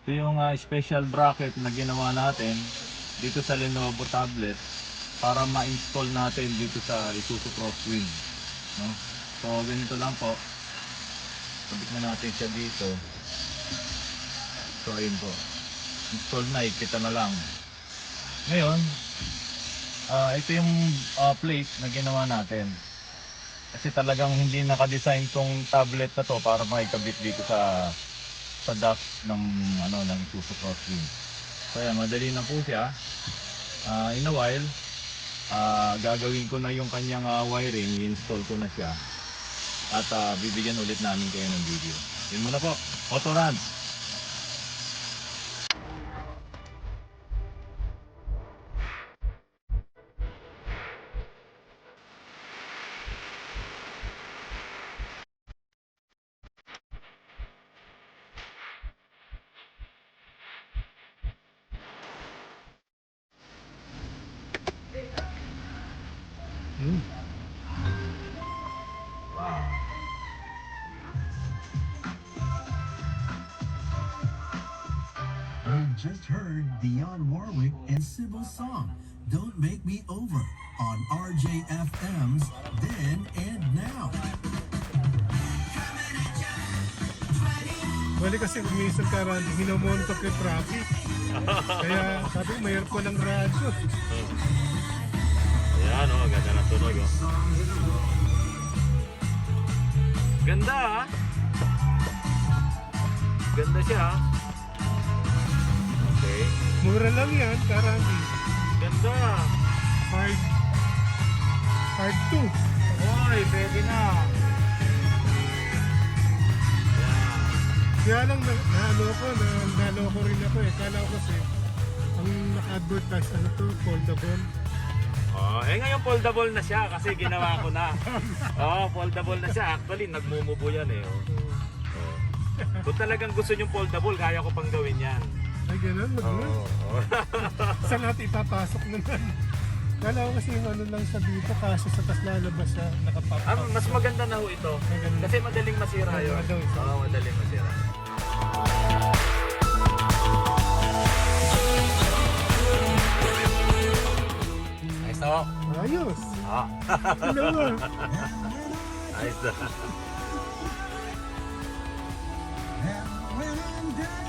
Ito yung special bracket na ginawa natin dito sa Lenovo tablet para ma-install natin dito sa Isuzu Crosswind, no? So ganito lang po, sabit na natin siya dito. So ayun po, install na, ikita na lang. Ngayon, ito yung place na ginawa natin. Kasi talagang hindi naka-design tong tablet na to para makikabit dito sa dock ng ng Isuzu Crosswind. So ayan, madali na po siya. In a while, gagawin ko na yung kanyang wiring, i-install ko na siya. At bibigyan ulit namin kayo ng video. Yun muna po, Autorans. You just heard Dionne Warwick and Sybil's song, Don't Make Me Over, on RJFM's Then and Now. Bali kasi minsan karang hinomontok yung traffic. Kaya sabi ko, mayroon ko ng radyo. Ayan ganda na tunog Ganda Ganda siya Okay. Mura lang yan, karami. Ganda. Hard 2. Oy, pwede na. Kaya lang naloko rin ako eh. Kala ko kasi ang naka-advertise foldable. Ngayon foldable na siya kasi ginawa ko na. Foldable na siya. Actually, nagmumubo yan eh. Kung talagang gusto nyo foldable, kaya ko pang gawin yan. Ay, gano'n, saan natin ipapasok naman? Kala ko kasi yung lang sa dito, kaso sa tas lalabas siya, nakapapasok. Mas maganda na ho ito. Kasi madaling masira yun. Madaling masira. Ayos na ho. Ayos. Dalawa. Ayos na. And when I'm down